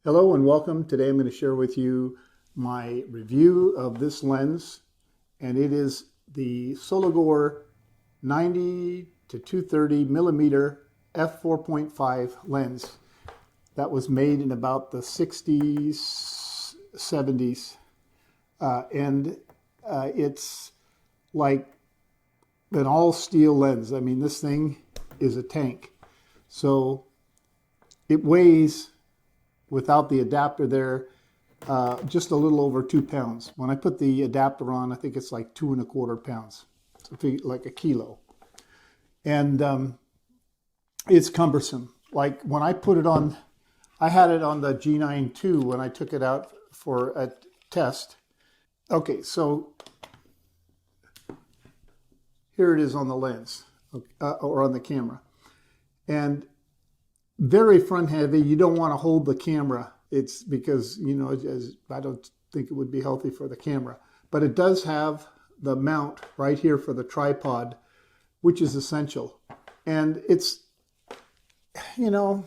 Hello and welcome. Today I'm going to share with you my review of this lens, and it is the Soligor 90-230mm f4.5 lens that was made in about the 60s, 70s, and it's like an all-steel lens. I mean, this thing is a tank. So it weighs, without the adapter there, just a little over 2 pounds. When I put the adapter on, I think it's like 2¼ pounds, so like a kilo. And it's cumbersome. Like when I put it on, I had it on the G9 II when I took it out for a test. Okay, so here it is on the lens, or on the camera. And very front heavy. You don't want to hold the camera. It's because, you know, I don't think it would be healthy for the camera. But it does have the mount right here for the tripod, which is essential. And it's, you know,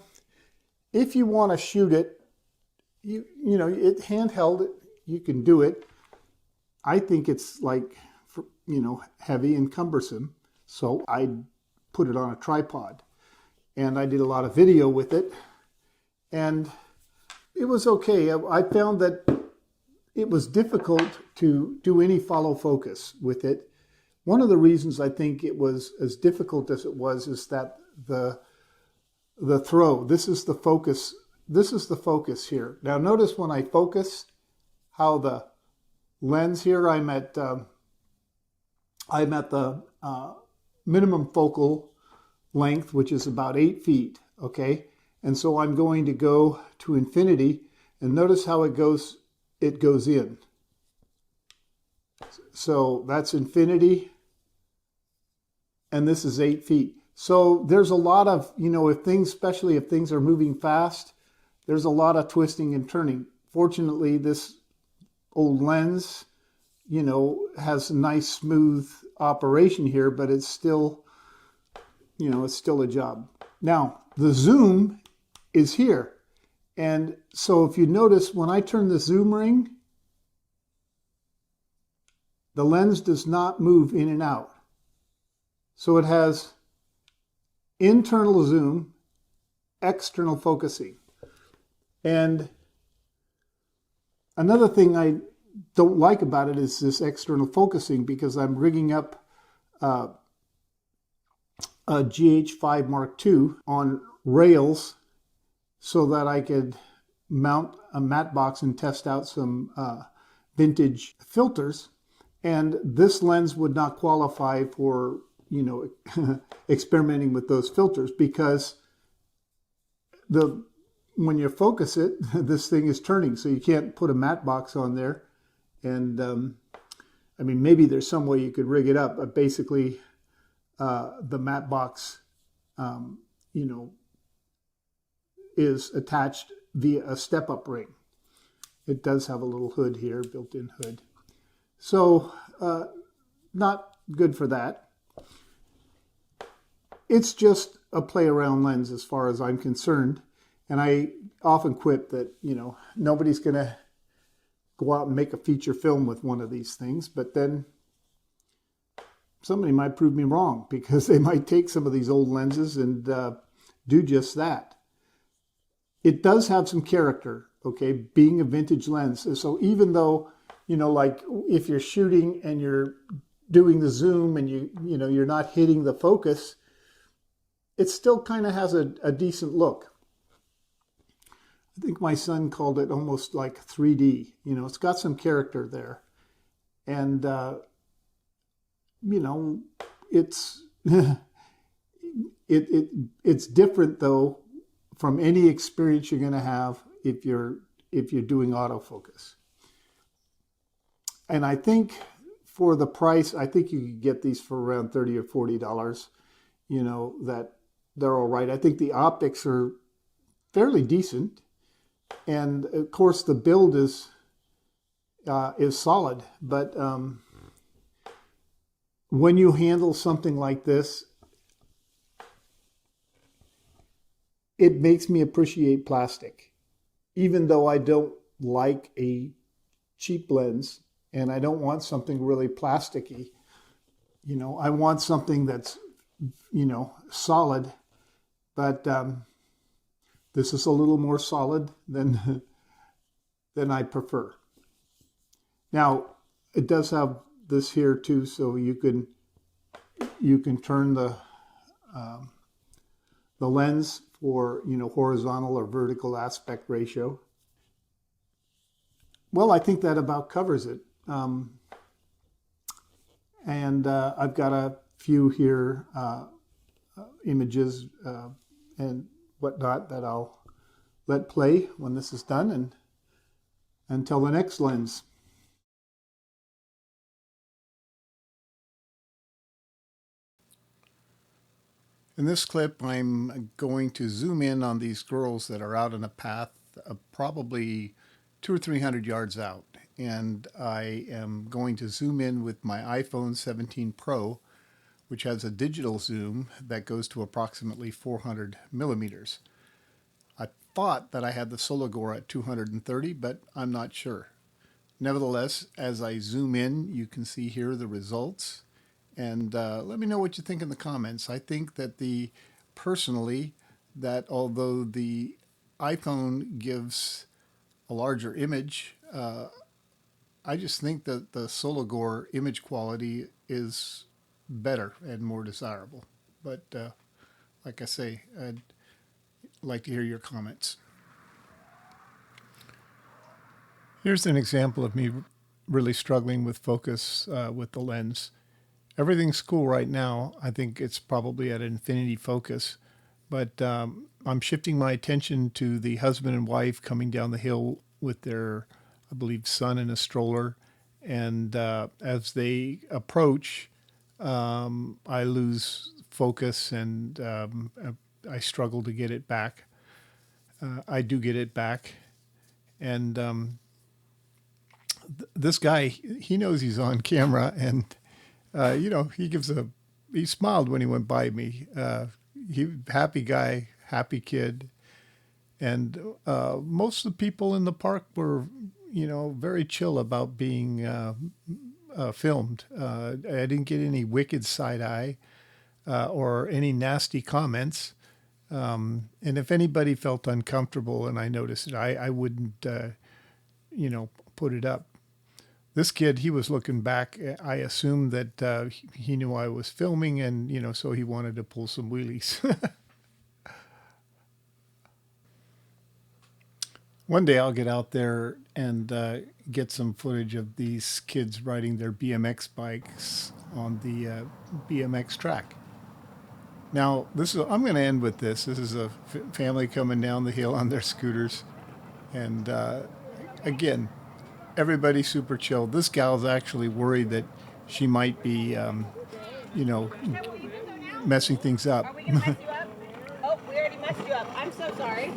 if you want to shoot it, you know, it handheld, you can do it. I think it's like, you know, heavy and cumbersome. So I put it on a tripod. And I did a lot of video with it, and it was okay. I found that it was difficult to do any follow focus with it. One of the reasons I think it was as difficult as it was is that the throw, this is the focus here. Now notice when I focus how the lens here, I'm at the minimum focal length, which is about 8 feet, okay? And so I'm going to go to infinity, and notice how it goes in. So that's infinity, and this is 8 feet. So there's a lot of, you know, especially if things are moving fast, there's a lot of twisting and turning. Fortunately, this old lens, you know, has a nice smooth operation here, but it's still, you know, it's still a job. Now, the zoom is here. And so if you notice, when I turn the zoom ring, the lens does not move in and out. So it has internal zoom, external focusing. And another thing I don't like about it is this external focusing, because I'm rigging up a GH5 Mark II on rails so that I could mount a matte box and test out some vintage filters. And this lens would not qualify for, you know, experimenting with those filters, because when you focus it, this thing is turning, so you can't put a matte box on there. And I mean, maybe there's some way you could rig it up, but basically the matte box, you know, is attached via a step-up ring. It does have a little hood here, built-in hood. So not good for that. It's just a play-around lens as far as I'm concerned. And I often quip that, you know, nobody's going to go out and make a feature film with one of these things, but then somebody might prove me wrong, because they might take some of these old lenses and do just that. It does have some character, okay, being a vintage lens. So even though, you know, like if you're shooting and you're doing the zoom and you know, you're not hitting the focus, it still kind of has a decent look. I think my son called it almost like 3D. You know, it's got some character there. And you know, it's it's different though from any experience you're going to have if you're doing autofocus. And I think for the price, I think you could get these for around $30 or $40. You know, that they're all right. I think the optics are fairly decent, and of course the build is solid, but when you handle something like this, it makes me appreciate plastic. even though I don't like a cheap lens and I don't want something really plasticky, I want something that's, solid, but this is a little more solid than I prefer. Now, it does have this here too, so you can turn the lens for horizontal or vertical aspect ratio. Well, I think that about covers it. And I've got a few here images and whatnot that I'll let play when this is done, and until the next lens. In this clip, I'm going to zoom in on these girls that are out in a path, probably 200 or 300 yards out. And I am going to zoom in with my iPhone 17 Pro, which has a digital zoom that goes to approximately 400 millimeters. I thought that I had the Soligor at 230, but I'm not sure. Nevertheless, as I zoom in, you can see here the results. And let me know what you think in the comments. I think that personally, that although the iPhone gives a larger image, I just think that the Soligor image quality is better and more desirable. But like I say, I'd like to hear your comments. Here's an example of me really struggling with focus with the lens. Everything's cool right now. I think it's probably at infinity focus, but I'm shifting my attention to the husband and wife coming down the hill with their, I believe, son in a stroller. And as they approach, I lose focus and I struggle to get it back. I do get it back. And this guy, he knows he's on camera, and he smiled when he went by me. Happy guy, happy kid. And most of the people in the park were, very chill about being filmed. I didn't get any wicked side eye or any nasty comments. And if anybody felt uncomfortable and I noticed it, I wouldn't, put it up. This kid, he was looking back. I assumed that he knew I was filming, and so he wanted to pull some wheelies. One day I'll get out there and get some footage of these kids riding their BMX bikes on the BMX track. Now, I'm going to end with this. This is a family coming down the hill on their scooters, and again, everybody's super chill. This gal's actually worried that she might be, messing things up. Are we going to mess you up? Oh, we already messed you up. I'm so sorry.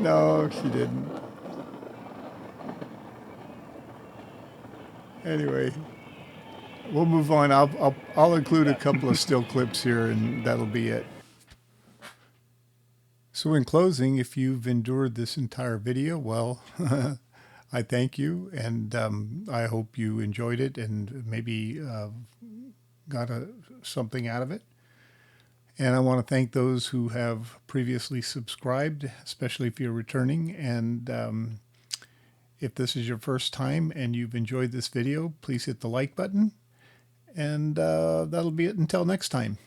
No, she didn't. Anyway, we'll move on. I'll include a couple of still clips here, and that'll be it. So in closing, if you've endured this entire video, well, I thank you, and I hope you enjoyed it and maybe got something out of it. And I want to thank those who have previously subscribed, especially if you're returning. And if this is your first time and you've enjoyed this video, please hit the like button. And that'll be it until next time.